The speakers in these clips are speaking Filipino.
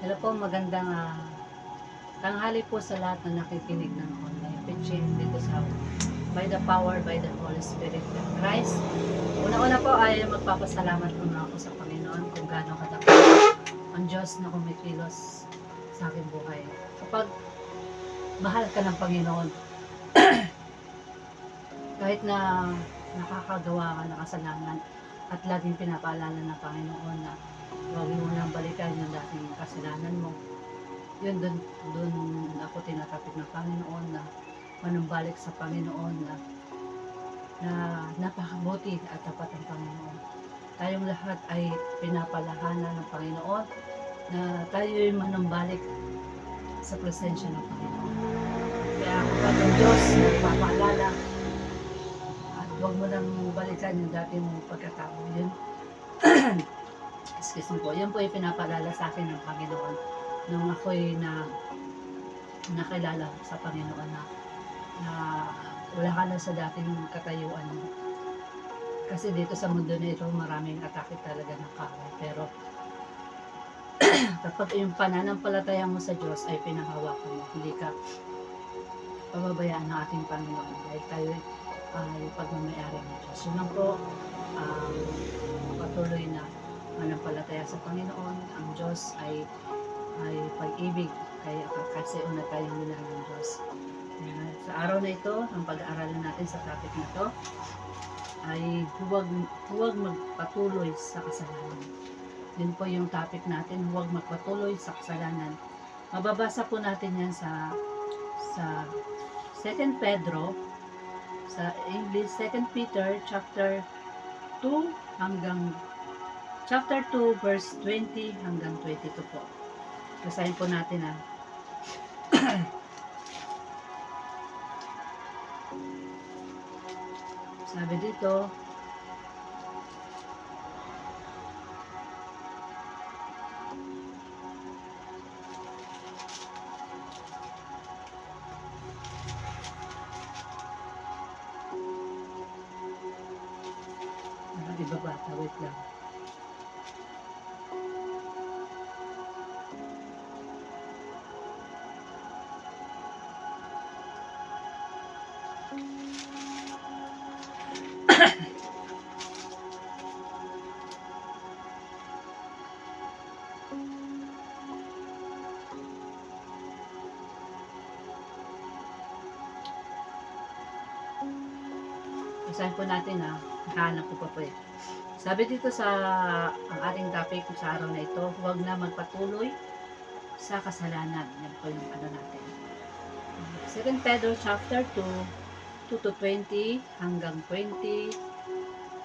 Hello po, magandang tanghali po sa lahat na nakikinig ng online preaching dito sa By the Power, by the Holy Spirit of Christ. Una-una po ay magpapasalamat muna ako sa Panginoon kung gaano katapos ang Diyos na kumikilos sa aking buhay. Kapag mahal ka ng Panginoon, kahit na nakakagawa ka ng kasalanan at laging pinapaalala ng Panginoon na huwag mo nang balikan yung dating kasalanan mo, yun dun ako tinatapik ng Panginoon na manumbalik sa Panginoon na napakabuti at tapat ng Panginoon. Tayong lahat ay pinapalahanan ng Panginoon na tayo'y manumbalik sa presensya ng Panginoon. Kaya kapag ang Diyos nagpapaalala at huwag mo nang balikan yung dati mong pagkatao, yun excuse me po, yun po ay pinapaalala sa akin ng Panginoon nung ako'y nakilala sa Panginoon na wala ka na sa dating katayuan mo. Kasi dito sa mundo na ito, maraming atake talaga ng kaaway. Pero kapag yung pananampalataya mo sa Diyos ay pinahawakan mo, hindi ka pababayaan ng ating Panginoon dahil tayo ay pagmamayari ng Diyos. Yun lang po, patuloy na manampalataya sa Panginoon. Ang Diyos ay pag-ibig, kaya kasi una tayong minahal ng Diyos. Sa araw na ito, ang pag-aaralan natin sa topic na ito ay huwag magpatuloy sa kasalanan. Yun po yung topic natin, huwag magpatuloy sa kasalanan. Mababasa po natin yan sa 2 Pedro, sa English, 2 Peter chapter 2 hanggang chapter 2 verse 20 hanggang 22 po. Basahin po natin Sabi dito, ibabata, wait lang. Basahin po natin nakahanap ko pa po eh. Sabi dito sa ang ating topic sa araw na ito, huwag na magpatuloy sa kasalanan. Yan po yung natin. 2 Pedro chapter 2, 2 to 20 hanggang 20,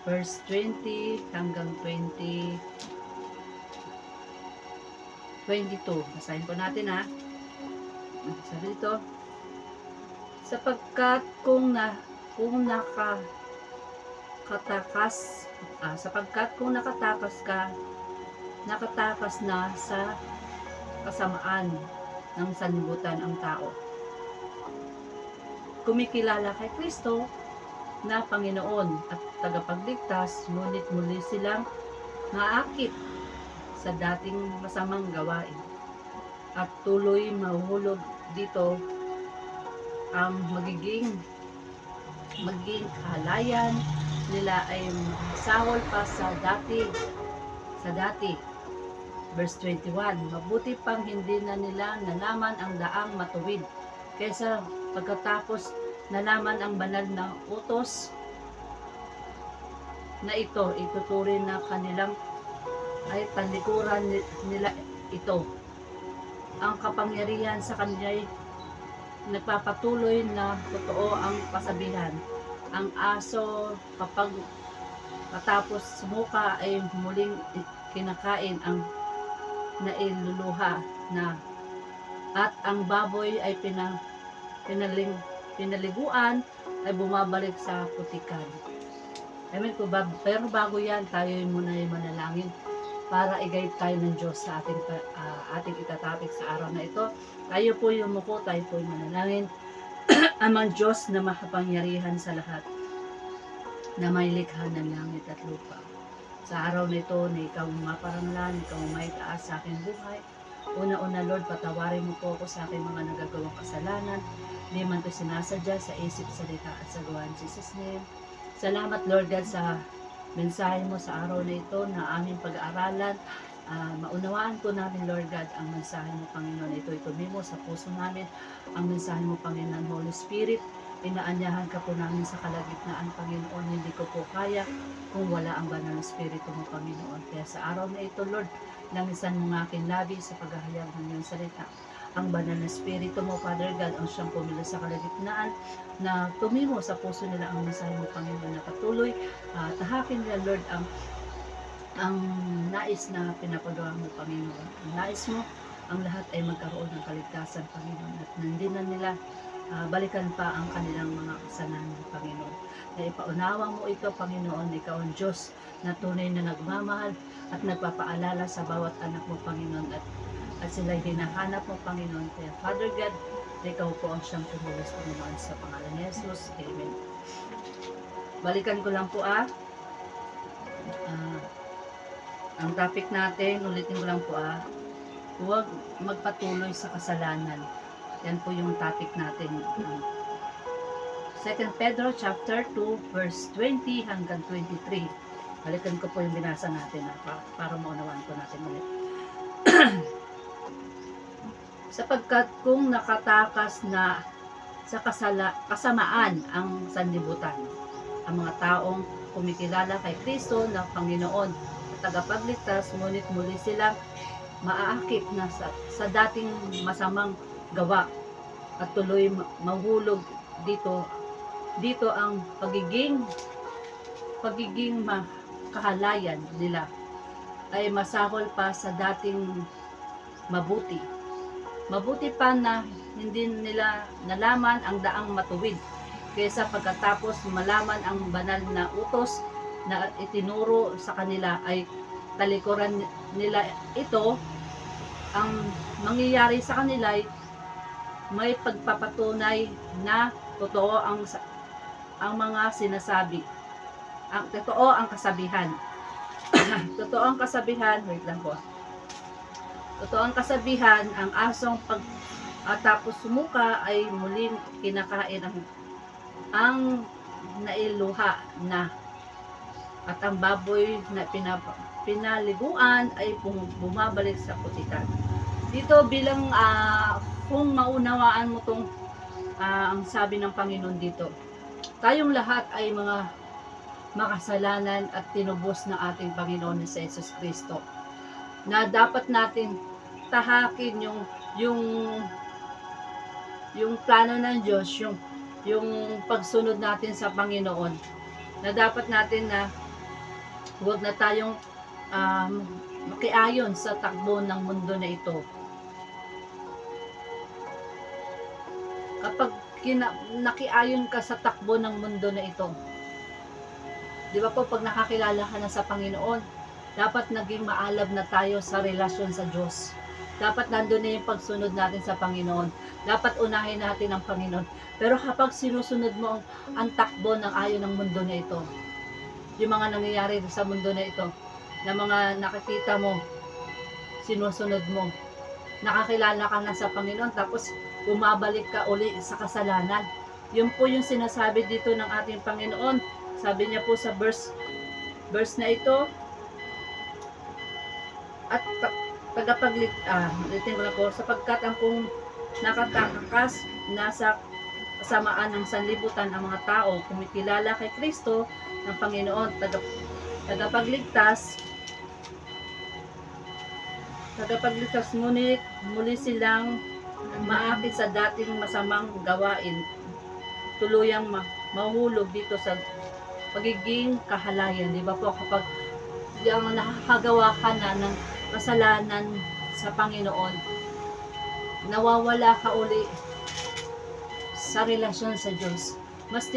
verse 20 hanggang 22. Basahin po natin Sabi dito, sapagkat kung nakatakas na sa kasamaan ng sanlibutan ang tao. Kumikilala kay Kristo na Panginoon at tagapagligtas, ngunit muli silang naakit sa dating masamang gawain at tuloy mahuhulog dito ang maging halayan nila ay sahol pa sa dati. Verse 21, mabuti pang hindi na nila nalaman ang daang matuwid kaysa pagkatapos nalaman ang banal na utos na ito, ituturing na kanilang ay talikuran nila ito. Ang kapangyarihan sa kanila'y nagpapatuloy na totoo ang kasabihan. Ang aso kapag matapos sumuka ay muling kinakain ang nailuluha na, at ang baboy ay pinaliguan ay bumabalik sa putikan. Amen po ba? Pero bago yan, tayo muna yung manalangin para i-guide tayo ng Diyos sa ating itatapik sa araw na ito. Tayo po yung muko, tayo po yung manalangin. Amang Diyos na makapangyarihan sa lahat, na may likha ng langit at lupa. Sa araw na ito na ikaw maparangalan, ikaw may taas sa aking buhay. Una-una, Lord, patawarin mo po ako sa aking mga nagagawang kasalanan. Hindi man ko sinasadya sa isip, salita at sa gawa. In Jesus' name. Salamat, Lord God, sa mensahe mo sa araw na ito na aming pag-aaralan. Maunawaan po namin, Lord God, ang mensahe mo, Panginoon. Ito'y tumimo sa puso namin. Ang mensahe mo, Panginoon, Holy Spirit. Inaanyahan ka po namin sa kalagitnaan, Panginoon. Hindi ko po kaya kung wala ang banal na Espiritu mo, Panginoon. Kaya sa araw na ito, Lord, langisan mo ng aking labi sa paghahayag ng iyong salita. Ang banal na Espiritu mo, Father God, ang siyang pumilo sa kalagitnaan na tumimo sa puso nila ang mensahe mo, Panginoon, na patuloy. Tahakin nila, Lord, ang nais na pinapagawa mo, Panginoon. Ang nais mo, ang lahat ay magkaroon ng kaligtasan, Panginoon. At hindi na nila balikan pa ang kanilang mga kasalanan, Panginoon. Na ipaunawa mo ito, Panginoon. Ikaw ang Diyos na tunay na nagmamahal at nagpapaalala sa bawat anak mo, Panginoon. At sila'y hinahanap mo, Panginoon. Kaya, Father God, ikaw po ang siyang tumulos, Panginoon, sa pangalan ni Jesus. Amen. Balikan ko lang po ang topic natin, ulitin ko lang po huwag magpatuloy sa kasalanan. Yan po yung topic natin. 2 Pedro chapter 2 verse 20 hanggang 23. Balikan ko po yung binasa natin para maunawaan ko natin ulit. Sapagkat kung nakatakas na sa kasamaan ang sanlibutan, ang mga taong kumikilala kay Kristo na Panginoon at tagapagligtas, ngunit muli silang maaakit na sa dating masamang gawa at tuloy mahulog dito ang pagiging kahalayan nila ay masahol pa sa dating mabuti. Mabuti pa na hindi nila nalaman ang daang matuwid kaysa pagkatapos malaman ang banal na utos na itinuro sa kanila ay talikuran nila ito. Ang mangyayari sa kanila ay may pagpapatunay na totoo ang mga sinasabi. Totoo ang kasabihan. Totoo ang kasabihan, wait lang po. Totoo ang kasabihan, ang asong tapos sumuka ay muling kinakain ang nailuha na, at ang baboy na pinaliguan ay bumabalik sa putitan. Dito bilang kung maunawaan mo tong ang sabi ng Panginoon dito, tayong lahat ay mga makasalanan at tinubos ng ating Panginoon na si Jesus Kristo, na dapat natin tahakin yung plano ng Diyos, yung pagsunod natin sa Panginoon, na dapat natin na huwag na tayong makiayon sa takbo ng mundo na ito. Kapag nakiayon ka sa takbo ng mundo na ito, di ba po, pag nakakilala ka na sa Panginoon, dapat naging maalab na tayo sa relasyon sa Diyos. Dapat nandun na yung pagsunod natin sa Panginoon. Dapat unahin natin ang Panginoon. Pero kapag sinusunod mo ang takbo ng ayon ng mundo na ito, yung mga nangyayari sa mundo na ito, na mga nakikita mo, sinusunod mo, nakakilala ka na sa Panginoon, tapos bumabalik ka uli sa kasalanan. Yun po yung sinasabi dito ng ating Panginoon. Sabi niya po sa verse na ito, at ulitin ko na po, sapagkat ang kung nakatakas nasa kasamaan ng sanlibutan ang mga tao kumikilala kay Kristo ng Panginoon, tagapagligtas, ngunit muli silang maakit sa dating masamang gawain, tuluyang mahulog dito sa pagiging kahalayan. Di ba po, kapag nakakagawa ka na ng kasalanan sa Panginoon, nawawala ka uli sa relasyon sa Diyos. Mas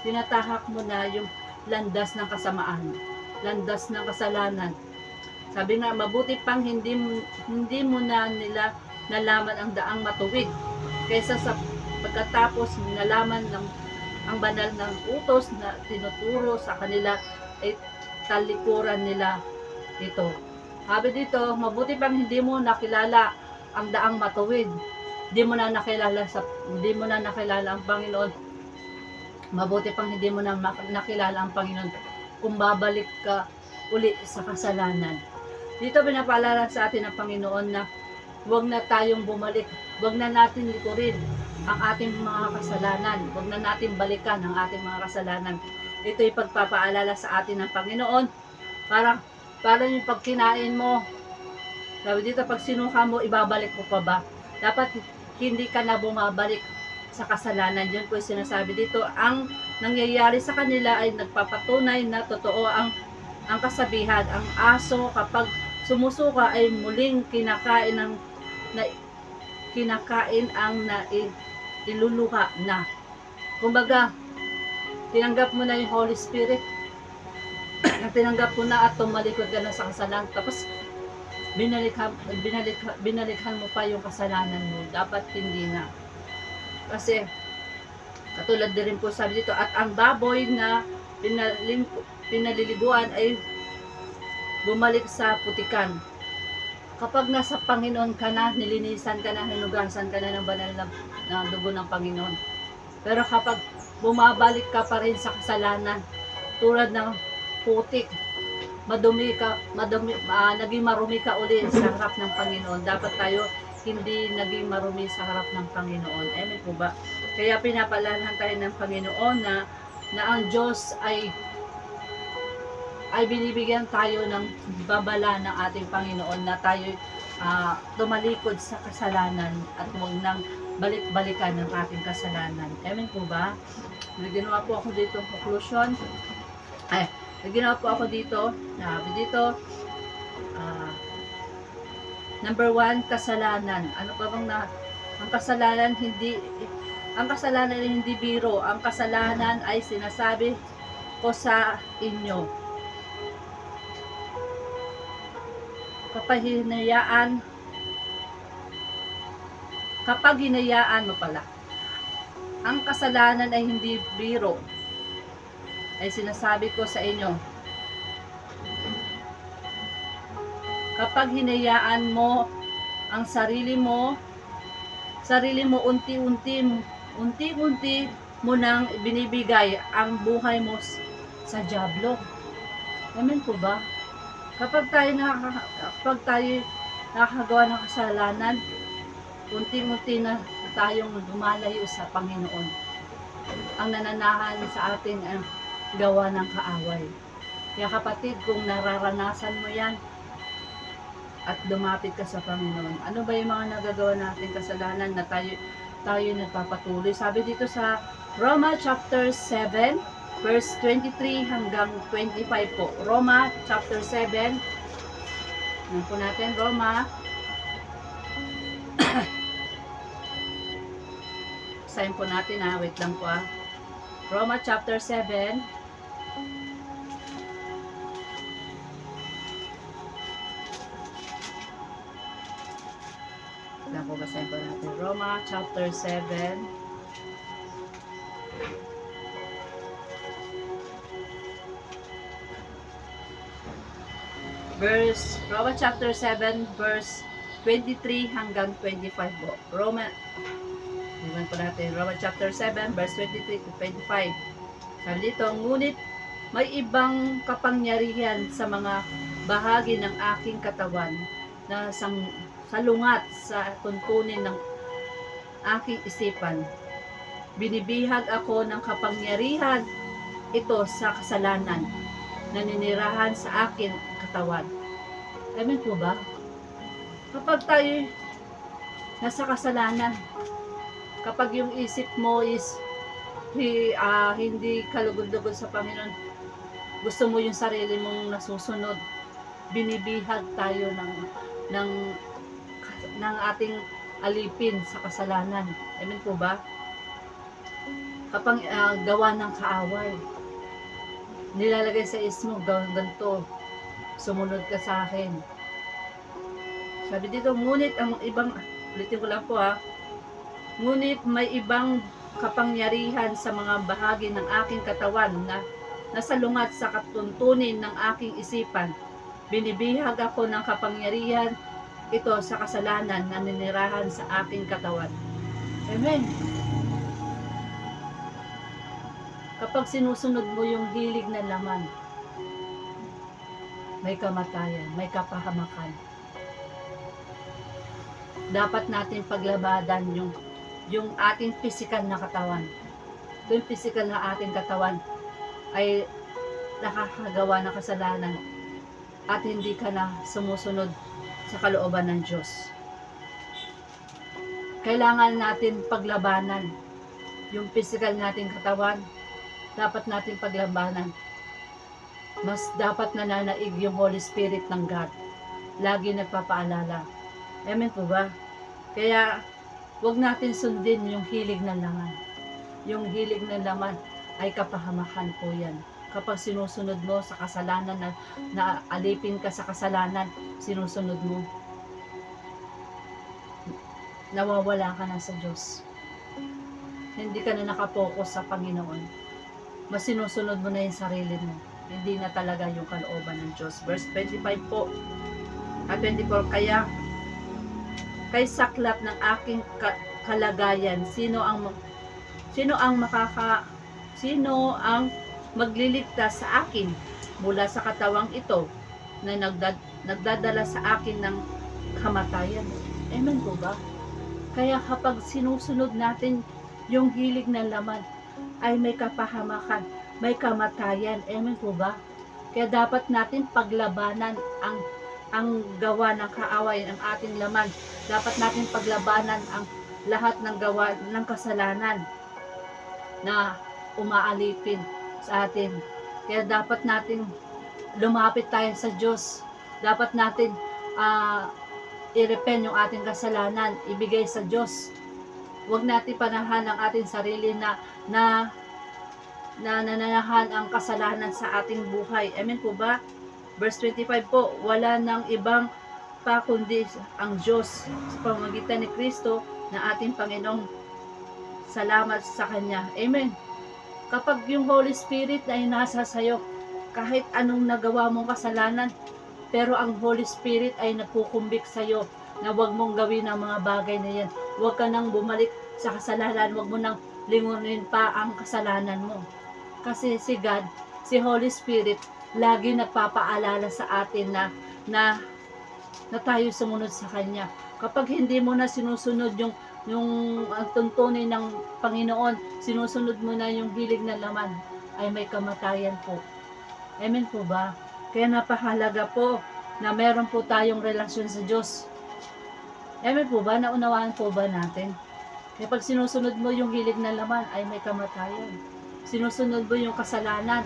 tinatahak mo na yung landas ng kasamaan, landas ng kasalanan. Sabi nga, mabuti pang hindi mo na nila nalaman ang daang matuwid kaysa sa pagkatapos nalaman ang banal ng utos na tinuturo sa kanila ay talikuran nila ito. Sabi dito, mabuti pang hindi mo nakilala ang daang matuwid. Hindi mo na nakilala ang Panginoon. Mabuti pang hindi mo na nakilala ang Panginoon kung babalik ka uli sa kasalanan. Dito pinapaalala sa atin ng Panginoon na huwag na tayong bumalik, huwag na natin likurin ang ating mga kasalanan, huwag na natin balikan ang ating mga kasalanan. Ito'y pagpapaalala sa atin ng Panginoon para yung pag kinain mo, sabi dito, pag sinuka mo, ibabalik mo pa ba? Dapat hindi ka na bumabalik sa kasalanan. Yun po yung sinasabi dito. Ang nangyayari sa kanila ay nagpapatunay na totoo ang kasabihan. Ang aso kapag sumusuka ay muling kinakain ang iluluha na. Kumbaga, tinanggap mo na yung Holy Spirit. Tinanggap mo na at tumalikod ka na sa kasalanan. Tapos, binalikan mo pa yung kasalanan mo. Dapat hindi na. Kasi, katulad din rin po sabi dito, at ang baboy na pinaliliguan ay bumalik sa putikan. Kapag nasa Panginoon ka na, nilinisan ka na, hinugasan ka na ng banal na dugo ng Panginoon. Pero kapag bumabalik ka pa rin sa kasalanan, tulad ng putik, naging marumi ka uli sa harap ng Panginoon. Dapat tayo hindi naging marumi sa harap ng Panginoon. Amen po ba? Kaya pinapaalalahan tayo ng Panginoon na ang Diyos ay binibigyan tayo ng babala ng ating Panginoon na tayo tumalikod sa kasalanan at huwag nang balik-balikan ng ating kasalanan. Amen po ba? May ginawa po ako dito conclusion. Sabi dito, number 1, kasalanan. Ano pa bang ang kasalanan ay hindi biro. Ang kasalanan ay sinasabi ko sa inyo. Kapag hinayaan mo pala, ang kasalanan ay hindi biro, ay sinasabi ko sa inyo. Kapag hinayaan mo ang sarili mo unti-unti mo nang binibigay ang buhay mo sa dyablo. Amen po ba? Kapag tayo nakakagawa ng kasalanan, unti-unti na tayong lumalayo sa Panginoon. Ang nananahan sa atin ang gawa ng kaaway. Kaya kapatid, kung nararanasan mo yan at lumapit ka sa Panginoon, ano ba yung mga nagagawa natin kasalanan na tayo nagpapatuloy? Sabi dito sa Roma chapter 7 verse 23 hanggang 25 po. Roma chapter 7. Yan po natin, Roma. Sign po natin wait lang po Roma chapter 7. Lang po basahin po natin. Roma chapter 7. Roma chapter 7 verse 23 hanggang 25 po. Roma chapter 7 verse 23 to 25. Sabi dito, ngunit may ibang kapangyarihan sa mga bahagi ng aking katawan na salungat sa tuntunin ng aking isipan. Binibihag ako ng kapangyarihan ito sa kasalanan na ninirahan sa akin katawan. Amen po ba? Kapag tayo nasa kasalanan, kapag yung isip mo is hindi kalugod-lugod sa Panginoon, gusto mo yung sarili mong nasusunod, binibihag tayo ng ating alipin sa kasalanan. Amen po ba? Kapag gawa ng kaaway, nilalagay sa ismo, gawin ganito, sumunod ka sa akin. Sabi dito, ngunit ang ibang, ulitin ko lang po ngunit may ibang kapangyarihan sa mga bahagi ng aking katawan na nasalungat sa katuntunin ng aking isipan. Binibihag ako ng kapangyarihan ito sa kasalanan na ninirahan sa aking katawan. Amen. Kapag sinusunod mo yung hilig na laman, may kamatayan, may kapahamakan. Dapat natin paglabadan yung ating physical na katawan. Yung physical na ating katawan ay nakakagawa ng kasalanan at hindi ka na sumusunod sa kalooban ng Diyos. Kailangan natin paglabanan yung physical nating katawan. Dapat natin paglabanan. Mas dapat nananaig yung Holy Spirit ng God. Lagi nagpapaalala. Amen po ba? Kaya huwag natin sundin yung hilig ng laman. Yung hilig ng laman ay kapahamakan po yan. Kapag sinusunod mo sa kasalanan na alipin ka sa kasalanan, sinusunod mo, nawawala ka na sa Diyos. Hindi ka na nakapokus sa Panginoon. Mas sinusunod mo na yung sarili mo. Hindi na talaga yung kalooban ng Diyos. Verse 25 po at 24, kay saklap ng aking kalagayan, sino ang magliligtas sa akin mula sa katawang ito na nagdadala sa akin ng kamatayan. Amen po ba? Kaya kapag sinusunod natin yung hilig ng laman, ay may kapahamakan, may kamatayan. Amen po ba? Kaya dapat natin paglabanan ang gawa ng kaaway ng ating laman. Dapat natin paglabanan ang lahat ng gawa ng kasalanan na umaalipin sa atin. Kaya dapat natin lumapit tayo sa Diyos. Dapat natin i-repent yung ating kasalanan, ibigay sa Diyos. Huwag natin panahan ang ating sarili na nananahan ang kasalanan sa ating buhay. Amen po ba? Verse 25 po, wala nang ibang pa kundi ang Diyos sa pamamagitan ni Kristo na ating Panginoong. Salamat sa Kanya. Amen. Kapag yung Holy Spirit ay nasa sayo, kahit anong nagawa mong kasalanan, pero ang Holy Spirit ay napukumbik sa'yo na huwag mong gawin ang mga bagay na yan. Huwag ka nang bumalik sa kasalanan. Huwag mo nang lingunin pa ang kasalanan mo. Kasi si God, si Holy Spirit, lagi nagpapaalala sa atin na tayo sumunod sa Kanya. Kapag hindi mo na sinusunod yung tuntunin ng Panginoon, sinusunod mo na yung hilig na laman, ay may kamatayan po. Amen po ba? Kaya napahalaga po na meron po tayong relasyon sa Diyos. Amen po ba? Naunawaan po ba natin? Kaya pag sinusunod mo yung hilig na laman, ay may kamatayan. Sinusunod mo yung kasalanan.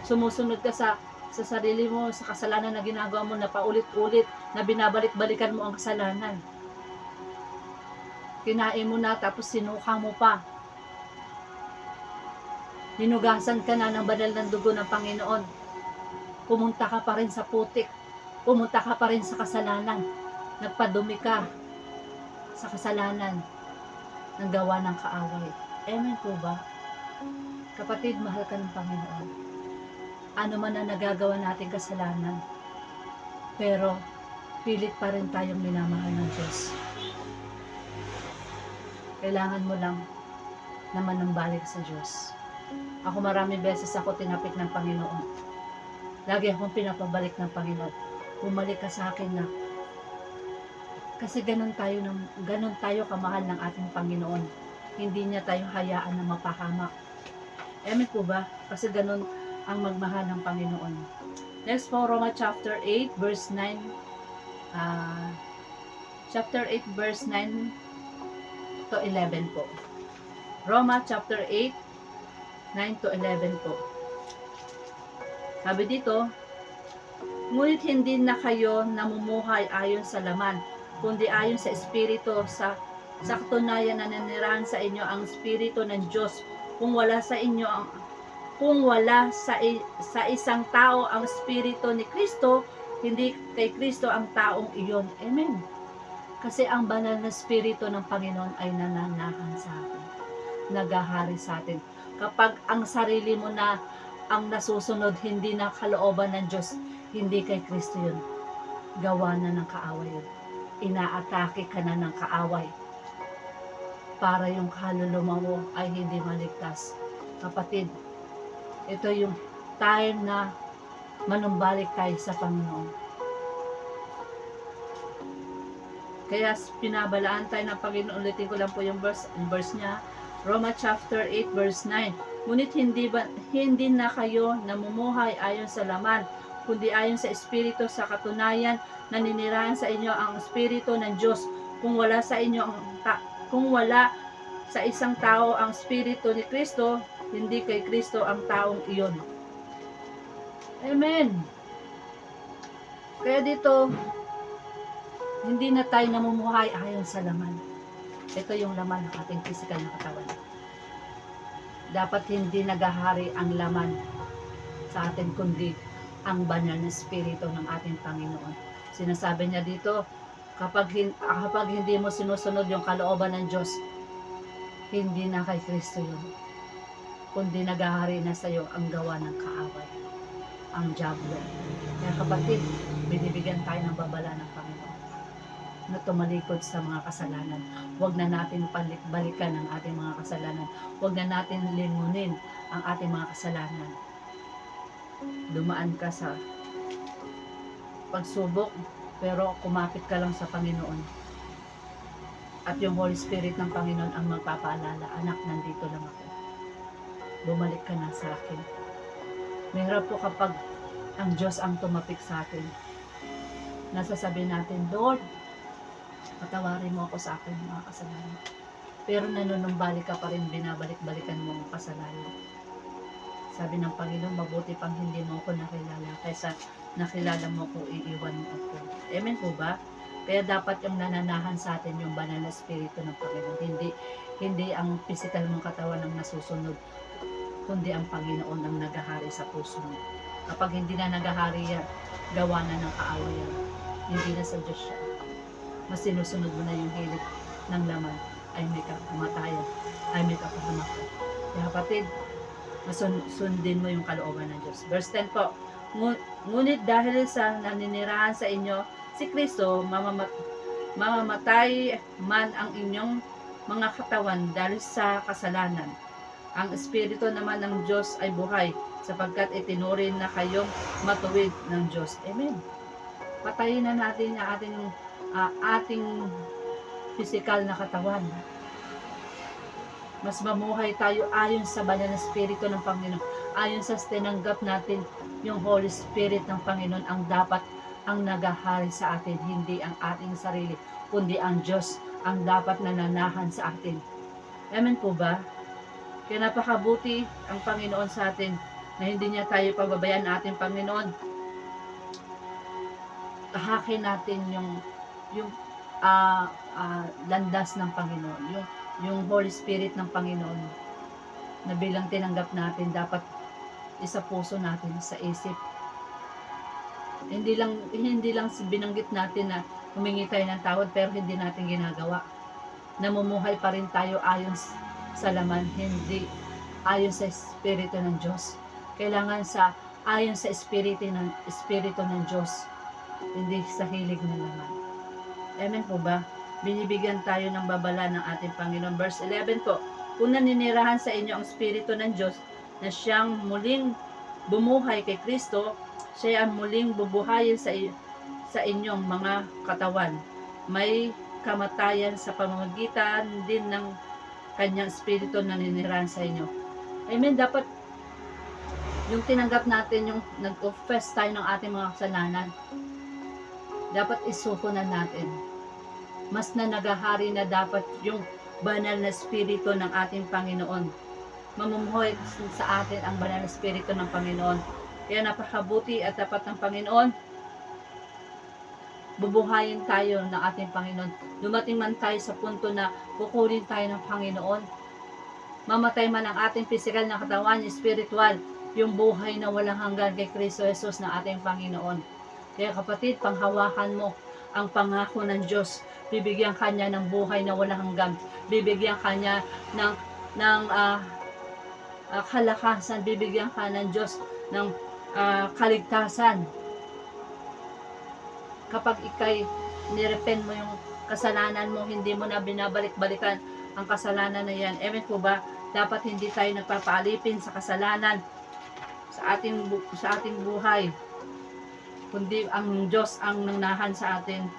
Sumusunod ka sa sarili mo, sa kasalanan na ginagawa mo na paulit-ulit, na binabalik-balikan mo ang kasalanan. Kinain mo na, tapos sinuka mo pa. Hinugasan ka na ng banal ng dugo ng Panginoon. Pumunta ka pa rin sa putik. Pumunta ka pa rin sa kasalanan. Nagpadumi ka sa kasalanan ng gawa ng kaaway. Amen po ba? Kapatid, mahal ka ng Panginoon. Ano man ang nagagawa natin kasalanan, pero pilit pa rin tayong minamahal ng Diyos. Kailangan mo lang na manambalik sa Diyos. Ako maraming beses ako tinapik ng Panginoon. Lagi akong pinapabalik ng Panginoon. Bumalik ka sa akin na. Kasi ganun tayo kamahal ng ating Panginoon. Hindi niya tayo hayaan na mapahamak. Amen po ba? Kasi ganun ang magmahal ng Panginoon. Next po, Roma chapter 8 verse 9. Chapter 8 verse 9 to 11 po. Roma chapter 8 9 to 11 po. Sabi dito, ngunit hindi na kayo namumuhay ayon sa laman, kundi ayon sa Espiritu, sa katunayan na nanirahan sa inyo ang Espiritu ng Diyos. Kung wala sa isang tao ang Espiritu ni Kristo, hindi kay Kristo ang taong iyon. Amen. Kasi ang banal na Espiritu ng Panginoon ay nananahan sa atin, nagahari sa atin. Kapag ang sarili mo na ang nasusunod, hindi na kalooban ng Diyos, Hindi kay Kristo yun. Gawa na ng kaaway yun. Inaatake ka na ng kaaway para yung kaluluwa mo ay hindi maligtas. Kapatid, ito yung time na manumbalik tayo sa Panginoon. Kaya pinabalaan tayo ng Panginoon. Ulitin ko lang po yung verse niya. Roma chapter 8 verse 9. Ngunit hindi na kayo namumuhay ayon sa laman, kundi ayon sa Espiritu. Sa katunayan, naninirahan sa inyo ang Espiritu ng Diyos. Kung wala sa isang tao ang Espiritu ni Kristo, hindi kay Kristo ang taong iyon. Amen. Kaya dito, hindi na tayo namumuhay ayon sa laman. Ito yung laman ng ating physical na katawan. Dapat hindi nagahari ang laman sa atin, kundi ang banal na Espiritu ng ating Panginoon. Sinasabi niya dito, kapag hindi mo sinusunod yung kalooban ng Diyos, hindi na kay Kristo yun, kundi nagahari na sa iyo ang gawa ng kaaway, ang diablo. Kaya kapatid, binibigyan tayo ng babala ng Panginoon na tumalikod sa mga kasalanan. Huwag na natin balikan ang ating mga kasalanan. Huwag na natin lingunin ang ating mga kasalanan. Dumaan ka sa pagsubok, pero kumapit ka lang sa Panginoon. At yung Holy Spirit ng Panginoon ang magpapaalala, anak, nandito lang ako. Bumalik ka na sa akin. Mahirap po kapag ang Diyos ang tumapik sa atin. Nasasabi natin, Lord, patawarin mo ako sa akin mga kasalanan. Pero nanunumbalik ka pa rin, binabalik-balikan mo ang kasalanan. Sabi ng Panginoon, mabuti pang hindi mo ako nakilala kaysa nakilala mo ko, iiwan mo ako. Amen po ba? Kaya dapat yung nananahan sa atin yung banal na Espiritu ng Panginoon. Hindi ang physical mong katawan ang nasusunod, kundi ang Panginoon ang nagahari sa puso mo. Kapag hindi na nagahari yan, gawa na ng kaaway yan. Hindi na sa Diyos siya. Mas sinusunod mo na yung hilig ng laman, ay may kamatayan, ay may kapahamakan. Kaya kapatid, sundin mo yung kalooban ng Diyos. Verse 10 po, ngunit dahil sa naninirahan sa inyo si Kristo, mamamatay man ang inyong mga katawan dahil sa kasalanan. Ang Espiritu naman ng Diyos ay buhay, sapagkat itinurin na kayong matuwid ng Diyos. Amen. Patayin na natin ang ating physical na katawan. Mas mamuhay tayo ayon sa banal na Espiritu ng Panginoon. Ayon sa tinanggap natin yung Holy Spirit ng Panginoon ang dapat ang nagahari sa atin. Hindi ang ating sarili, kundi ang Diyos ang dapat nananahan sa atin. Amen po ba? Kaya napakabuti ang Panginoon sa atin na hindi niya tayo pababayaan na ating Panginoon. Tahakin natin yung landas ng Panginoon, yung Holy Spirit ng Panginoon na bilang tinanggap natin, dapat isa puso natin sa isip. Hindi lang binanggit natin na humingi tayo ng tawad pero hindi natin ginagawa. Namumuhay pa rin tayo ayon sa laman, hindi ayon sa Espiritu ng Diyos. Kailangan ayon sa Espiritu ng Diyos, hindi sa hilig ng laman. Amen po ba? Binibigyan tayo ng babala ng ating Panginoon. Verse 11 po, kung naninirahan sa inyo ang Espiritu ng Diyos na siyang muling bumuhay kay Kristo, siya ang muling bubuhayin sa inyong mga katawan. May kamatayan sa pamamagitan din ng kanyang Espiritu na naninirahan sa inyo. Amen. Dapat yung tinanggap natin, yung nag-confess tayo ng ating mga kasalanan, dapat isuko na natin. Mas na nagahari na dapat yung banal na Espiritu ng ating Panginoon. Mamumuhay sa atin ang banal na Espiritu ng Panginoon. Kaya napakabuti at dapat ng Panginoon, bubuhayin tayo ng ating Panginoon. Dumating man tayo sa punto na kukunin tayo ng Panginoon. Mamatay man ang ating physical na katawan, spiritual, yung buhay na walang hanggan kay Kristo Jesus na ating Panginoon. Kaya kapatid, panghawakan mo ang pangako ng Diyos. Bibigyan kanya ng buhay na walang hanggan. Bibigyan kanya ng kalakasan. Bibigyan ka ng Diyos ng kaligtasan. kapag ikay nirepent mo yung kasalanan mo, hindi mo na binabalik-balikan ang kasalanan na yan. Amen po ba? Dapat hindi tayo nagpapaalipin sa kasalanan sa ating buhay, kundi ang Diyos ang nangnahan sa atin.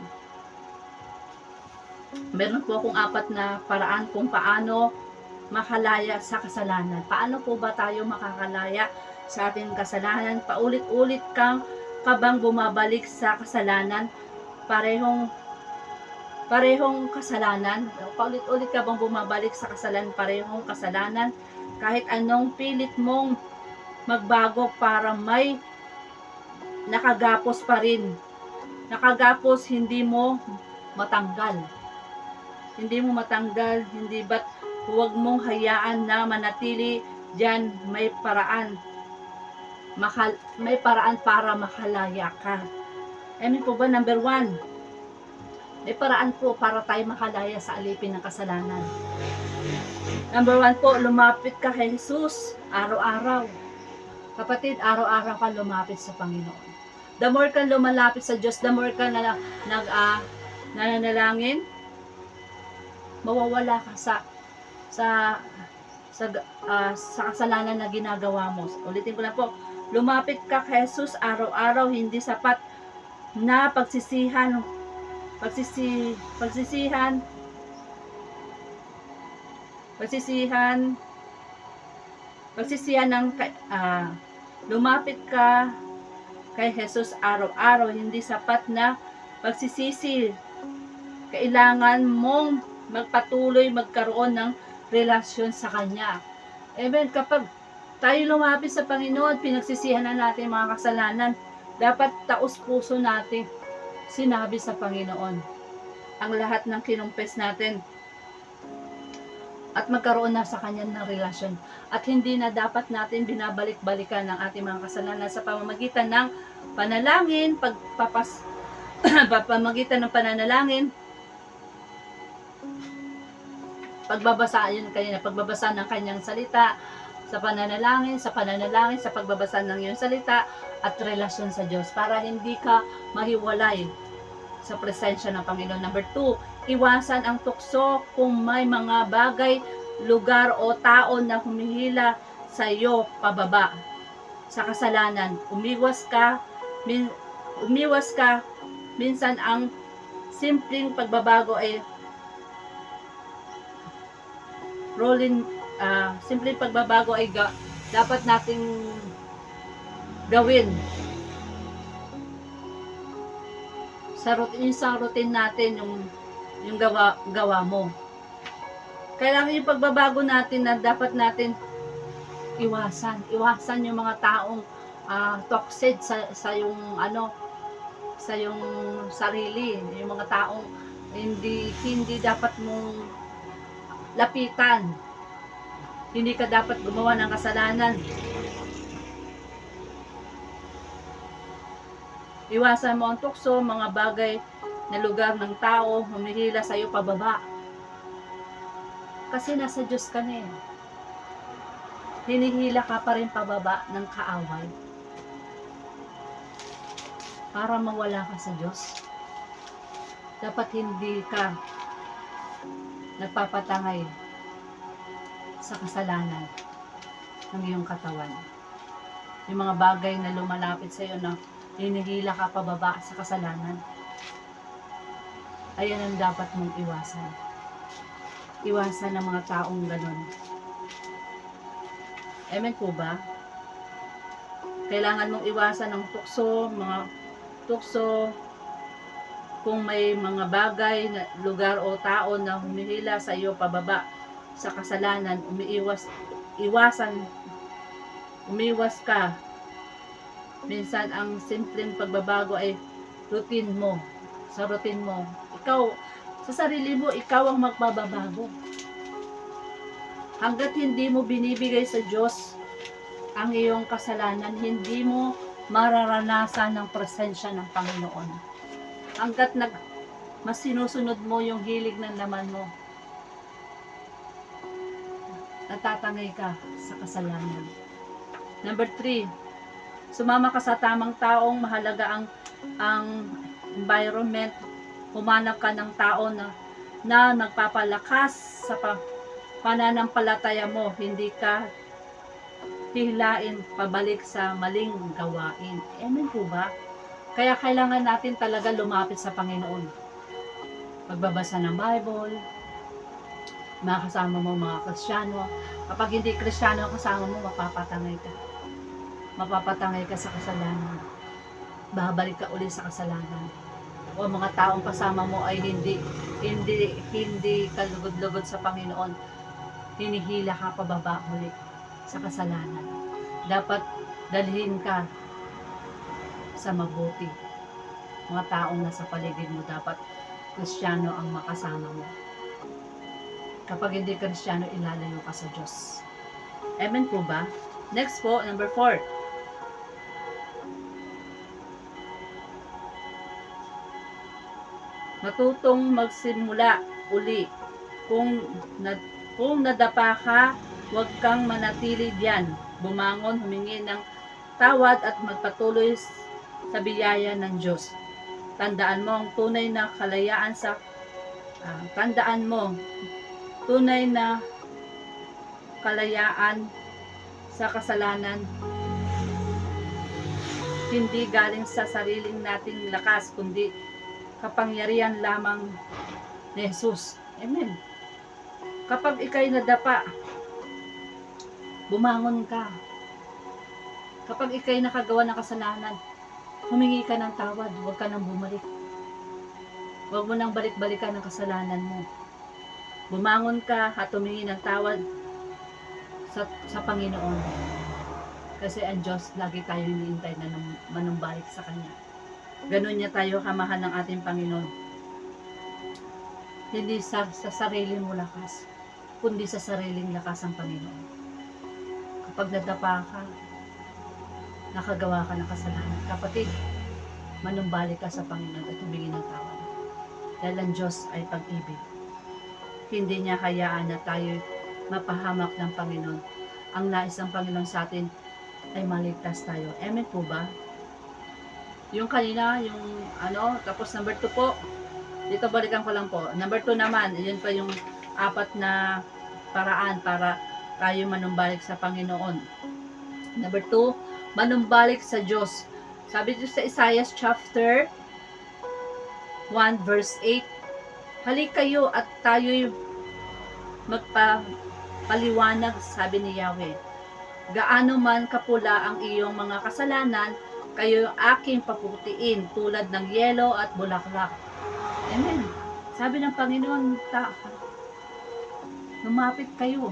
Meron po akong 4 na paraan kung paano makalaya sa kasalanan. Paano po ba tayo makakalaya sa ating kasalanan? Paulit-ulit ka bang bumabalik sa kasalanan? Parehong kasalanan. Paulit-ulit ka bang bumabalik sa kasalanan? Parehong kasalanan. Kahit anong pilit mong magbago para may nakagapos pa rin. Nakagapos, hindi mo matanggal. Hindi mo matanggal, hindi ba't huwag mong hayaan na manatili diyan. May paraan. May paraan para makalaya ka. Amen po ba? Number 1. May paraan po para tayo makalaya sa alipin ng kasalanan. Number 1 po, lumapit ka kay Jesus araw-araw. Kapatid, araw-araw ka lumapit sa Panginoon. The more ka lumalapit sa Diyos, the more ka nananalangin, mawawala ka sa kasalanan na ginagawa mo. Ulitin ko na po, lumapit ka kay Jesus araw-araw, hindi sapat na pagsisihan ng lumapit ka kay Jesus araw-araw, hindi sapat na pagsisisi. Kailangan mong magpatuloy magkaroon ng relasyon sa Kanya. Amen. Kapag tayo lumapit sa Panginoon, pinagsisihan na natin mga kasalanan, dapat taos puso natin sinabi sa Panginoon ang lahat ng kinumpes natin at magkaroon na sa Kanya ng relasyon. At hindi na dapat natin binabalik-balikan ng ating mga kasalanan sa pamamagitan ng panalangin, pamamagitan ng pananalangin, pagbabasa ng Kanyang salita, sa pananalangin, sa pagbabasa ng iyong salita, at relasyon sa Diyos, para hindi ka mahiwalay sa presensya ng Panginoon. Number 2, iwasan ang tukso kung may mga bagay, lugar o tao na humihila sa iyo pababa sa kasalanan. Umiwas ka. Minsan ang simpleng pagbabago ay dapat nating gawin sa routine natin, yung gawa mo. Kailangan yung pagbabago natin na dapat natin iwasan yung mga taong toxic sa yung sarili, yung mga taong hindi dapat mong lapitan. Hindi ka dapat gumawa ng kasalanan. Iwasan mo ang tukso, mga bagay na lugar ng tao, humihila sa iyo pababa. Kasi nasa Diyos ka na eh. Hinihila ka pa rin pababa ng kaaway. Para mawala ka sa Diyos, dapat hindi ka nagpapatangay sa kasalanan ng iyong katawan. Yung mga bagay na lumalapit sa iyo na hinihila ka pababa sa kasalanan, ayan ang dapat mong iwasan. Iwasan ng mga taong ganon. Amen po ba? Kailangan mong iwasan ng tukso, kung may mga bagay, lugar o tao na humihila sa iyo pababa sa kasalanan, umiwas ka. Minsan ang simpleng pagbabago ay sa routine mo. Ikaw, sa sarili mo, ikaw ang magbabago. Hanggat hindi mo binibigay sa Diyos ang iyong kasalanan, hindi mo mararanasan ng presensya ng Panginoon. Hanggat mas sinusunod mo yung hilig ng laman mo, natatangay ka sa kasalanan. Number 3, sumama ka sa tamang taong mahalaga ang environment, humanap ka ng tao na nagpapalakas sa pananampalataya mo, hindi ka hihilain pabalik sa maling gawain. Amen po ba? Kaya kailangan natin talaga lumapit sa Panginoon. Pagbabasa ng Bible, mga kasama mo, mga Kristiyano. Kapag hindi Kristiyano ang kasama mo, mapapatangay ka. Mapapatangay ka sa kasalanan. Babalik ka ulit sa kasalanan. O mga taong kasama mo ay hindi kalugod-lugod sa Panginoon. Hinihila ka pababa ulit sa kasalanan. Dapat dalhin ka sa mabuti. Mga taong nasa paligid mo, dapat Kristiyano ang makasama mo. Kapag hindi Kristiyano, ilalayo ka sa Diyos. Amen po ba? Next po, number 4. Matutong magsimula uli. Kung nadapa ka, huwag kang manatili diyan. Bumangon, humingi ng tawad at magpatuloy sa biyaya ng Diyos. Tandaan mo ang tunay na kalayaan sa kasalanan hindi galing sa sariling nating lakas, kundi kapangyarihan lamang ni Jesus. Amen. Kapag ikay nadapa, bumangon ka. Kapag ikay nakagawa ng kasalanan, humingi ka ng tawad, huwag ka nang bumalik. Huwag mo nang balik-balikan ang kasalanan mo. Bumangon ka at humingi ng tawad sa Panginoon. Kasi ang Diyos, lagi tayo hinihintay na manumbalik sa Kanya. Ganun niya tayo kamahal ng ating Panginoon. Hindi sa sarili mo lakas, kundi sa sariling lakas ng Panginoon. Kapag nadapa ka, nakagawa ka ng kasalanan, kapatid, manumbalik ka sa Panginoon at humingi ng tawad. Dahil ang Diyos ay pag-ibig. Hindi niya hayaan na tayo mapahamak ng Panginoon. Ang nais ng Panginoon sa atin ay maligtas tayo. Amen po ba? Yung kanina, tapos number 2 po, dito balikan ko lang po. Number 2 naman, yun pa yung 4 na paraan para tayo manumbalik sa Panginoon. Number 2, manumbalik sa Diyos. Sabi dito sa Isaiah chapter 1 verse 8, halik kayo at tayo'y magpaliwanag, sabi ni Yahweh. Gaano man kapula ang iyong mga kasalanan, kayo aking paputiin tulad ng yelo at bulaklak. Amen. Sabi ng Panginoon, lumapit kayo.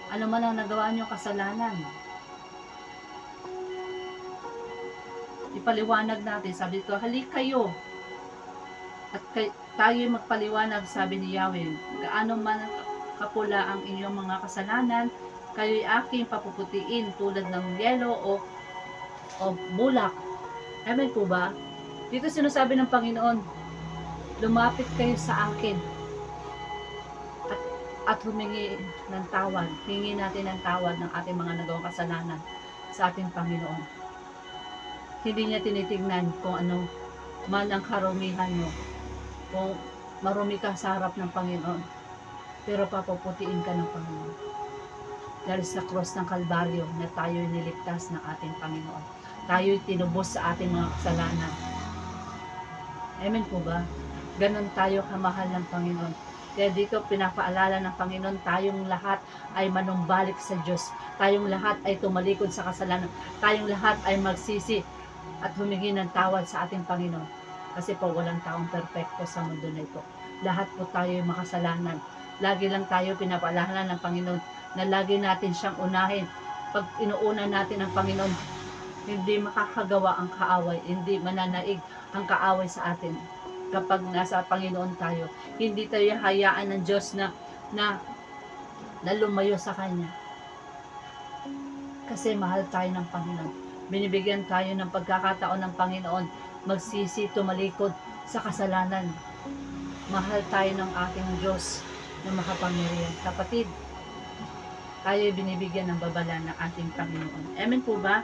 Ano man ang nagawa niyo kasalanan, ipaliwanag natin. Sabi dito, halik kayo at tayo'y magpaliwanag, sabi ni Yahweh. Gaano man kapula ang inyong mga kasalanan, kayo'y aking papuputiin tulad ng yelo o bulak. Amen po ba? Dito sinasabi ng Panginoon, lumapit kayo sa akin at humingi ng tawad. Hingi natin ng tawad ng ating mga nagawang kasalanan sa ating Panginoon. Hindi niya tinitingnan kung ano man ang karumihan mo. Kung marumi ka sa harap ng Panginoon, pero papuputiin ka ng Panginoon. Dahil sa cross ng Kalbaryo na tayo'y niligtas ng ating Panginoon. Tayo'y tinubos sa ating mga kasalanan. Amen po ba? Ganon tayo kamahal ng Panginoon. Kaya dito pinapaalala ng Panginoon, tayong lahat ay manumbalik sa Diyos. Tayong lahat ay tumalikod sa kasalanan. Tayong lahat ay magsisi at humingi ng tawad sa ating Panginoon. Kasi po walang taong perpekto sa mundo na ito. Lahat po tayo ay makasalanan. Lagi lang tayo pinapaalala ng Panginoon na lagi natin siyang unahin. Pag inuuna natin ang Panginoon, hindi makakagawa ang kaaway, hindi mananaig ang kaaway sa atin. Kapag nasa Panginoon tayo, hindi tayo hayaan ng Diyos na lumayo sa Kanya. Kasi mahal tayo ng Panginoon. Binibigyan tayo ng pagkakataon ng Panginoon magsisi, tumalikod sa kasalanan. Mahal tayo ng ating Diyos na makapangyarihan. Kapatid, tayo binibigyan ng babala ng ating Panginoon. Amen po ba?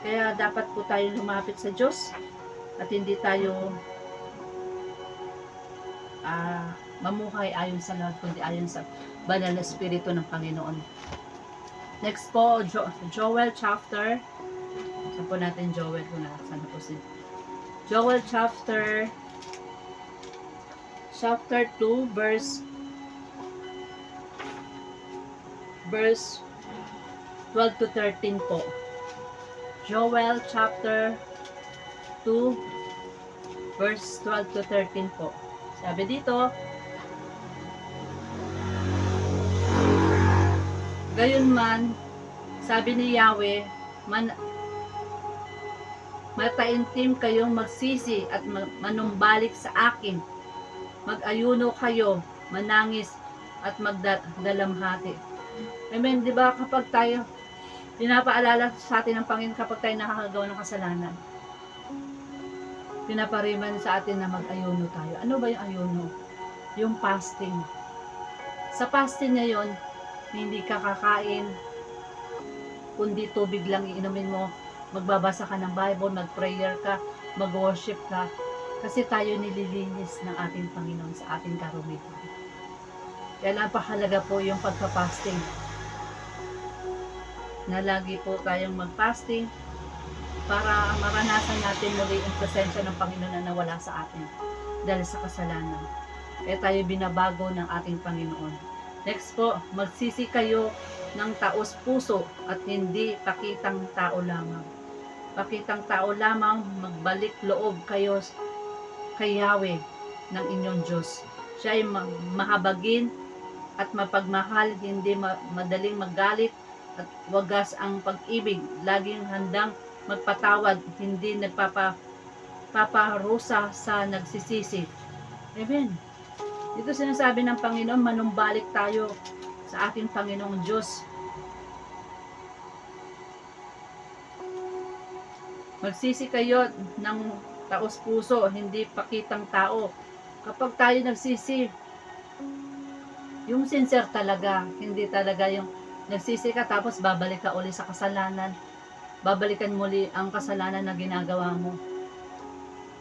Kaya dapat po tayo lumapit sa Diyos at hindi tayo mamuhay ayon sa Lord, kundi ayon sa banal na Espiritu ng Panginoon. Next po, Joel chapter. Saan po natin Joel? Kung nasaan po si Joel chapter 2 verse 12 to 13 po. Joel chapter 2 verse 12 to 13 po. Sabi dito, gayunman, sabi ni Yahweh, mataimtim kayong magsisi at manumbalik sa akin. Mag-ayuno kayo, manangis at magdalamhati. Amen, di ba kapag tayo, pinapaalala sa atin ng Panginoon kapag tayo nakakagawa ng kasalanan. Pinapariman sa atin na mag-ayuno tayo. Ano ba yung ayuno? Yung fasting. Sa fasting na yon, hindi ka kakain, kundi tubig lang iinumin mo. Magbabasa ka ng Bible, mag-prayer ka, mag-worship ka. Kasi tayo nililinis ng ating Panginoon sa ating karumihan. Kaya napakahalaga po yung pagka-fasting. Na lagi po tayong mag-fasting para maranasan natin muli ang presensya ng Panginoon na nawala sa atin dahil sa kasalanan. Kaya tayo binabago ng ating Panginoon. Next po, magsisi kayo ng taos puso at hindi pakitang tao lamang. Pakitang tao lamang, magbalik loob kayo kay Yahweh ng inyong Diyos. Siya ay mahabagin at mapagmahal, hindi madaling magalit at wagas ang pag-ibig, laging handang magpatawad, hindi nagpaparusa sa nagsisisi. Amen. Dito sinasabi ng Panginoon, manumbalik tayo sa ating Panginoong Diyos. Magsisi kayo ng taos puso, hindi pakitang tao. Kapag tayo nagsisi, yung sincere talaga, hindi talaga yung nagsisi ka tapos babalik ka uli sa kasalanan. Babalikan muli ang kasalanan na ginagawa mo.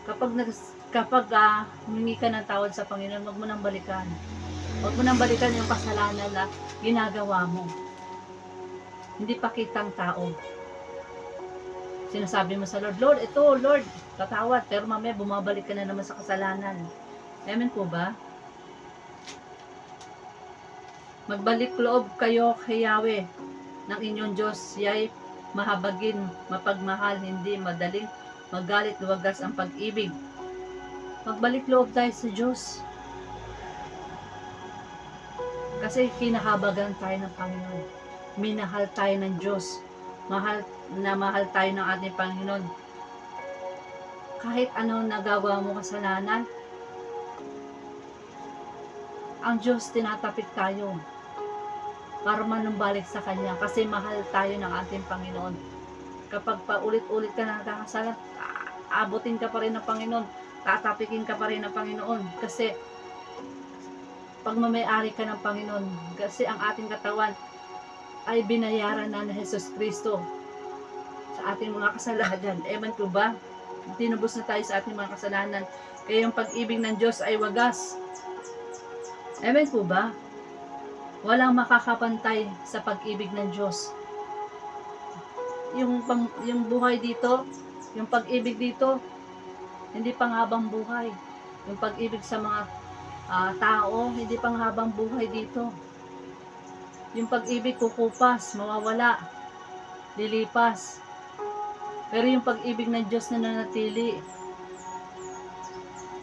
Kapag humingi ka ng tawad sa Panginoon, wag mo nang balikan. Wag mo nang balikan yung kasalanan na ginagawa mo. Hindi pakitang tao. Sinasabi mo sa Lord, Lord, ito, Lord, tatawad. Pero mamaya bumabalik ka na naman sa kasalanan. Amen po ba? Magbalik loob kayo kay Yahweh ng inyong Diyos. Siya'y mahabagin, mapagmahal, hindi madaling magalit, wagas ang pag-ibig. Magbalik loob tayo sa Diyos. Kasi kinahabagan tayo ng Panginoon. Minahal tayo ng Diyos. Mahal tayo ng ating Panginoon. Kahit anong nagagawa mo kasalanan, ang Diyos tinatapik tayo para manumbalik sa Kanya kasi mahal tayo ng ating Panginoon. Kapag paulit-ulit ka na nakakasala, abutin ka pa rin ng Panginoon, tatapikin ka pa rin ng Panginoon kasi pagmamayari ka ng Panginoon, kasi ang ating katawan ay binayaran na ni Jesus Kristo sa ating mga kasalanan. Ewan ko ba? Tinubos na tayo sa ating mga kasalanan. Kaya yung pag-ibig ng Diyos ay wagas. Amen po ba? Walang makakapantay sa pag-ibig ng Diyos. Yung buhay dito, yung pag-ibig dito, hindi panghabang buhay. Yung pag-ibig sa mga tao, hindi panghabang buhay dito. Yung pag-ibig kukupas, mawawala, lilipas. Pero yung pag-ibig ng Diyos na nanatili,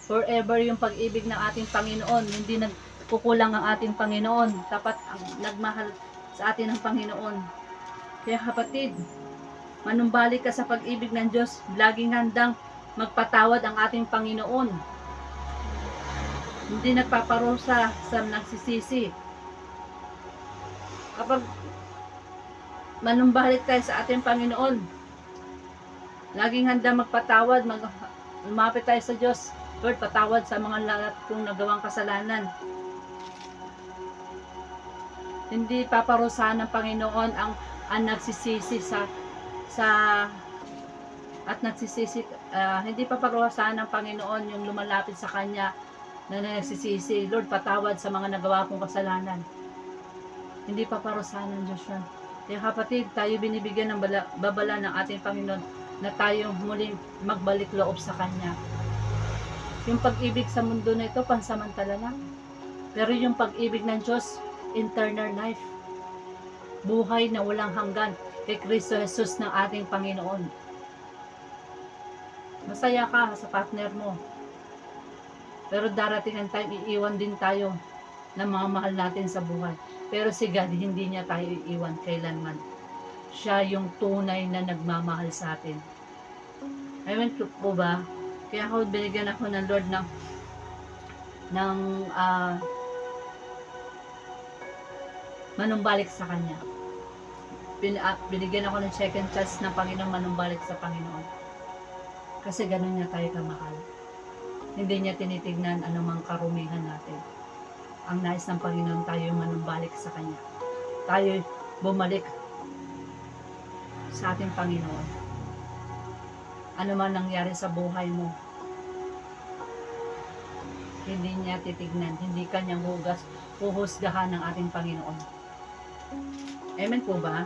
forever yung pag-ibig ng ating Panginoon, hindi nagkukulang ang ating Panginoon. Tapat ang nagmahal sa atin ng Panginoon. Kaya kapatid, manumbalik ka sa pag-ibig ng Diyos, laging handang magpatawad ang ating Panginoon. Hindi nagpaparusa sa nagsisisi. Kapag manumbalik tayo sa ating Panginoon, laging handang magpatawad, lumapit tayo sa Diyos. Lord, patawad sa mga lahat kong nagawang kasalanan. Hindi paparusahan ng Panginoon ang nagsisisi at nagsisisi hindi paparusahan ng Panginoon yung lumalapit sa Kanya na nagsisisi, Lord, patawad sa mga nagawa kong kasalanan. Hindi paparusahan ng Diyos yun. Kaya kapatid, tayo binibigyan ng babala ng ating Panginoon na tayo muling magbalik loob sa Kanya. Yung pag-ibig sa mundo na ito, pansamantala lang. Pero yung pag-ibig ng Diyos, eternal life. Buhay na walang hanggan kay Kristo Jesus ng ating Panginoon. Masaya ka sa partner mo. Pero darating ang time, iiwan din tayo ng mga mahal natin sa buhay. Pero si God, hindi niya tayo iiwan kailanman. Siya yung tunay na nagmamahal sa atin. Amen po ba? Kaya ako binigyan ako ng Lord ng manumbalik sa Kanya. Binigyan ako ng second chance ng Panginoon manumbalik sa Panginoon. Kasi ganun niya tayo kamahal. Hindi niya tinitignan anumang karumihan natin. Ang nais ng Panginoon tayo manumbalik sa Kanya. Tayo bumalik sa ating Panginoon. Ano man nangyari sa buhay mo, hindi niya titignan, hindi kanyang huhusgahan ng ating Panginoon. Amen po ba?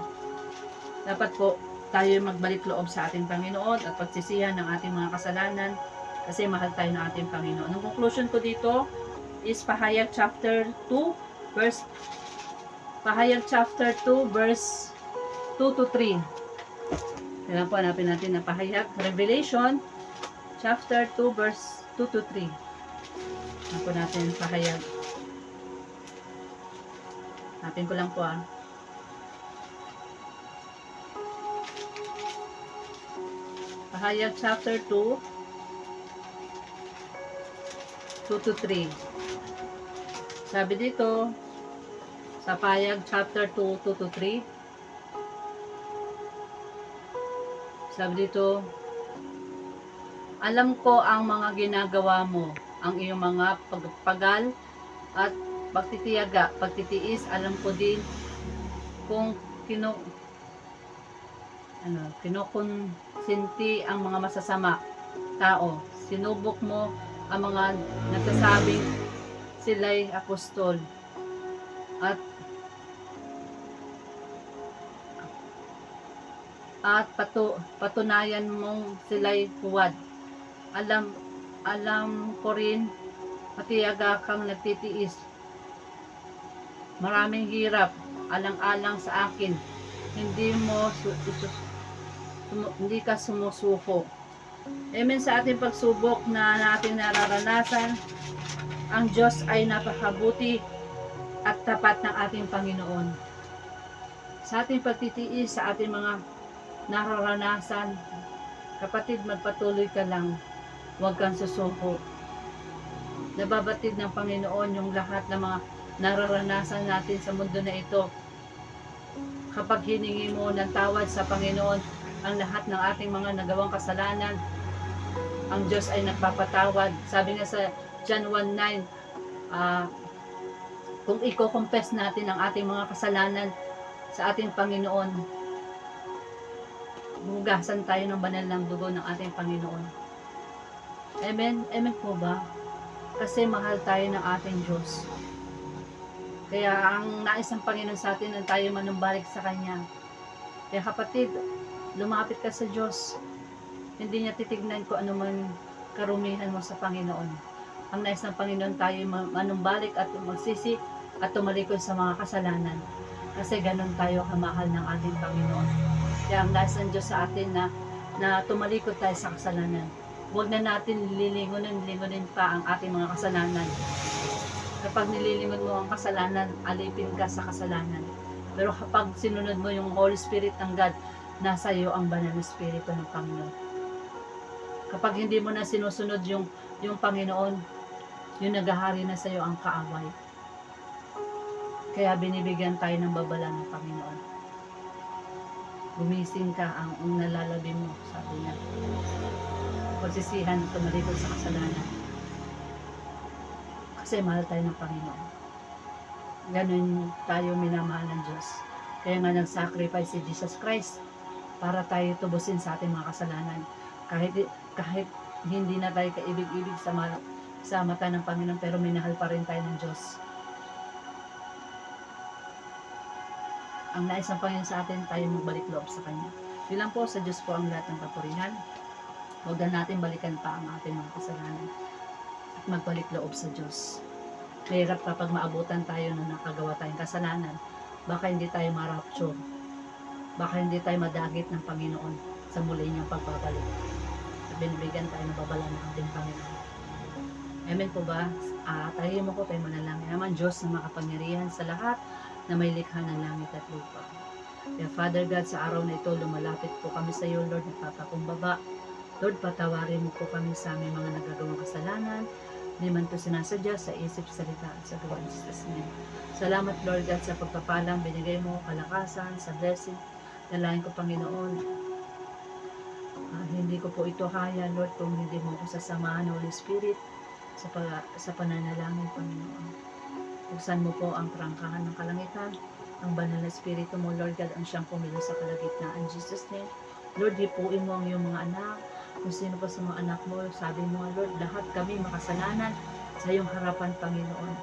Dapat po tayo magbalik loob sa ating Panginoon at pagsisihan ng ating mga kasalanan kasi mahal tayo ng ating Panginoon. Ang conclusion ko dito is Pahayag chapter 2 verse 2 to 3. Kailan po hanapin natin na Pahayag. Revelation chapter 2 verse 2 to 3. Hanapin po natin Pahayag. Hanapin ko lang po Pahayag chapter 2 2 to 3. Sabi dito sa Pahayag chapter 2 2 to 3. Sabi dito, alam ko ang mga ginagawa mo, ang iyong mga pagpagal at pagtitiyaga, pagtitiis. Alam ko din kung kinukonsinti ang mga masasama tao. Sinubok mo ang mga nagsasabing sila'y apostol at patunayan mong sila'y huwad. Alam ko rin matiyaga kang nagtitiis. Maraming hirap alang-alang sa akin. Hindi ka sumusuko. Amen. Sa ating pagsubok na nating nararanasan, ang Diyos ay napakabuti at tapat ng ating Panginoon. Sa ating pagtitiis, sa ating mga nararanasan, kapatid, magpatuloy ka lang. Huwag kang susuko. Nababatid ng Panginoon yung lahat ng mga nararanasan natin sa mundo na ito. Kapag hiningi mo ng tawad sa Panginoon ang lahat ng ating mga nagawang kasalanan, ang Diyos ay nagpapatawad. Sabi nga sa John 1:9, kung i-confess natin ang ating mga kasalanan sa ating Panginoon, hugasan tayo ng banal ng dugo ng ating Panginoon. Amen? Amen po ba? Kasi mahal tayo ng ating Diyos. Kaya ang nais ng Panginoon sa atin na tayo manumbalik sa Kanya. Kaya kapatid, lumapit ka sa Diyos. Hindi niya titignan kung ano man karumihan mo sa Panginoon. Ang nais ng Panginoon tayo manumbalik at magsisi at tumalikod sa mga kasalanan. Kasi ganun tayo kamahal ng ating Panginoon. Kaya ang nais ng Diyos sa atin na tumalikod tayo sa kasalanan. Huwag na natin lilingunin pa ang ating mga kasalanan. Kapag nililingon mo ang kasalanan, alipin ka sa kasalanan. Pero kapag sinunod mo yung Holy Spirit ng God, nasa iyo ang banal na Espiritu ng Panginoon. Kapag hindi mo na sinusunod yung Panginoon, yung naghahari na sa iyo ang kaaway. Kaya binibigyan tayo ng babala ng Panginoon. Gumising ka ang nalalabi mo, sabi niya. Pagsisihan at tumalikod sa kasalanan. Kasi mahal tayo ng Panginoon. Ganun tayo minamahal ng Diyos. Kaya nga nag-sacrifice si Jesus Christ para tayo tubusin sa ating mga kasalanan. kahit hindi na tayo kaibig-ibig sa mata ng Panginoon, pero minahal pa rin tayo ng Diyos. Ang nais ng Panginoon sa atin, tayo magbalik loob sa Kanya. Yun lang po, sa Diyos po ang lahat ng kapurihan. Huwag na natin balikan pa ang ating mga kasalanan at magbalik loob sa Diyos. Mahirap kapag maabutan tayo na nakagawa tayong kasalanan, baka hindi tayo ma-rapture, baka hindi tayo madagit ng Panginoon sa muli niyang pagbabalik. At binibigyan tayo ng babala ng ating Panginoon. Amen po ba? Tayo mo ko tayo manalangin. Naman Diyos na makapangyarihan sa lahat na may likha ng langit at lupa. Kaya Father God, sa araw na ito, lumalapit po kami sa iyo, Lord, nagpapakumbaba. Lord, patawarin mo po kami sa aming mga nagagawang kasalanan. Hindi man ito sinasadya sa isip, salita at sa gawa ng Jesus name. Salamat, Lord God, sa pagpapalang binigay mo, kalakasan, sa blessing. Dalayan ko, Panginoon. Hindi ko po ito kaya, Lord, kung hindi mo ako sasamahan ng Holy Spirit sa pananalangin, Panginoon. Buksan mo po ang prangkahan ng kalangitan, ang banal na Espiritu mo, Lord God, ang siyang pumilo sa kalagitnaan, Jesus name. Lord, hipuin mo ang iyong mga anak, kung sino pa sa mga anak mo, sabi mo, Lord, lahat kami makasalanan sa iyong harapan, Panginoon.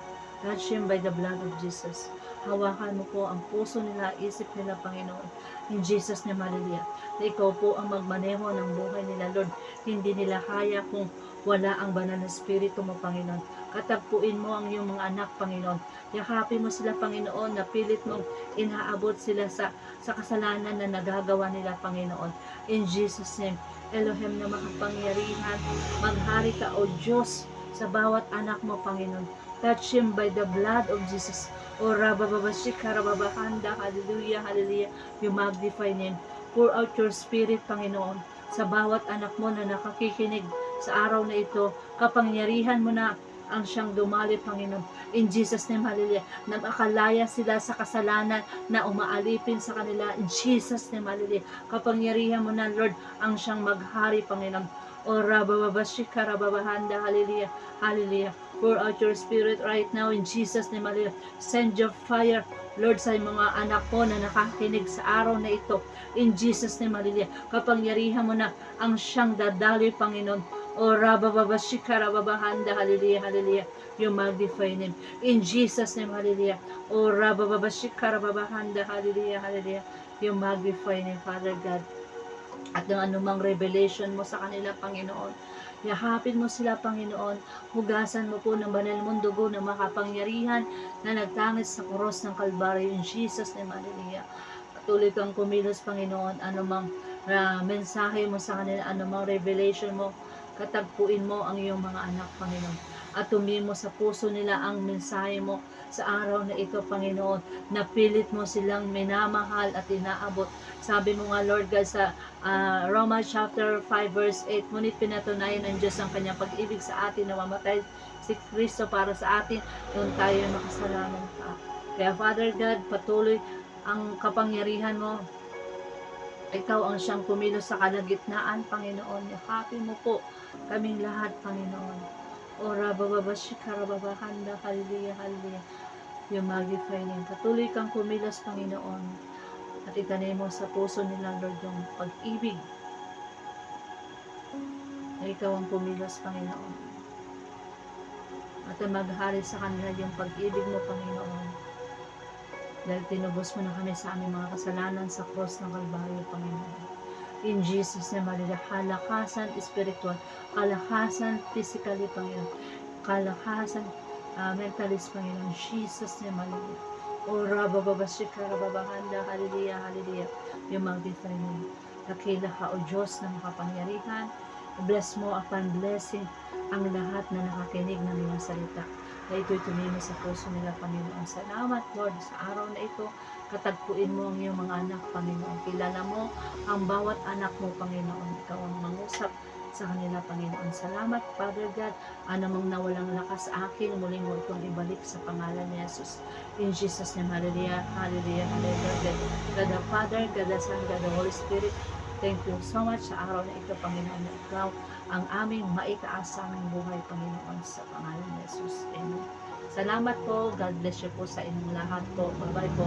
Touch him by the blood of Jesus. Hawakan mo po ang puso nila, isip nila, Panginoon. In Jesus name, hallelujah. Na ikaw po ang magmaneho ng buhay nila, Lord. Hindi nila kaya kung wala ang banal na Espiritu mo, Panginoon. Katagpuin mo ang iyong mga anak, Panginoon. Yakapin mo sila, Panginoon, na pilit mong inaabot sila sa kasalanan na nagagawa nila, Panginoon. In Jesus name, Elohim na makapangyarihan, maghari ka, O Diyos, sa bawat anak mo, Panginoon. Touch him by the blood of Jesus. O Rabababashika, Rababahanda, hallelujah, hallelujah. You magnify name. Pour out your spirit, Panginoon, sa bawat anak mo na nakakikinig sa araw na ito. Kapangyarihan mo na ang siyang dumali, Panginoon. In Jesus name, hallelujah. Na makalaya sila sa kasalanan na umaalipin sa kanila. In Jesus name, hallelujah. Kapangyarihan mo na, Lord, ang siyang maghari, Panginoon. O Rabababashika, Rababahanda, hallelujah, hallelujah. Pour out your spirit right now in Jesus name, hallelujah. Send your fire, Lord, sa mga anak ko na nakakinig sa araw na ito. In Jesus name, hallelujah. Kapangyarihan mo na ang siyang dadaloy, Panginoon. O Rabababashika, Rababahanda, hallelujah, hallelujah. You magnify name. In Jesus name, hallelujah. O Rabababashika, Rababahanda, hallelujah, hallelujah. You magnify name, Father God. At ng anumang revelation mo sa kanila, Panginoon. Yakapin mo sila, Panginoon. Hugasan mo po ng banal mong dugo na makapangyarihan na nagtangis sa krus ng Kalbaryo. In Jesus name, hallelujah. Patuloy kang kumilos, Panginoon. Anumang mensahe mo sa kanila, anumang revelation mo, katagpuin mo ang iyong mga anak, Panginoon. At tumimo sa puso nila ang mensahe mo sa araw na ito, Panginoon. Napilit mo silang minamahal at inaabot. Sabi mo nga, Lord God, sa Romans chapter 5 verse 8, ngunit pinatunayan ng Diyos ang kanyang pag-ibig sa atin na mamatay si Kristo para sa atin nung tayo makasalanan pa. Kaya Father God, patuloy ang kapangyarihan mo. Ikaw ang siyang kumilos sa kalagitnaan, Panginoon. Yakapin mo po kaming lahat, Panginoon. O Rabababashika, Rababahanda, hallelujah, hallelujah. You magnify name. Patuloy kang kumilos, Panginoon. At itanim mo sa puso nila, Lord, yung pag-ibig na ikaw ang kumilos, Panginoon. At maghari sa kanila yung pag-ibig mo, Panginoon. Dahil tinubos mo na kami sa aming mga kasalanan sa cross ng Kalbaryo, Panginoon. In Jesus name, hallelujah. Kalakasan spiritual, kalakasan physically, Panginoon. Kalakasan mentalist, Panginoon. Jesus name, hallelujah. O Rabababashika, Rababahanda, hallelujah, hallelujah. Yung magnify mo. Dakila ka, O Diyos na makapangyarihan. Bless mo upon blessing ang lahat na nakakinig ng iyong salita. Na ito'y tumimo sa puso nila, Panginoon. Salamat, Lord, sa araw na ito. Katagpuin mo ang iyong mga anak, Panginoon. Kilala mo ang bawat anak mo, Panginoon. Ikaw ang mangusap sa kanila, Panginoon. Salamat, Father God. Anumang nawalang lakas sa akin, muling mo itong ibalik sa pangalan ni Jesus. In Jesus' name, hallelujah, hallelujah, hallelujah. God the Father, God the Son, God the Holy Spirit. Thank you so much sa araw na ito, Panginoon, na ikaw ang aming maitaas sa aming buhay, Panginoon, sa pangalan ni Jesus. Amen. Salamat po. God bless you po sa inyong lahat po. Bye-bye po.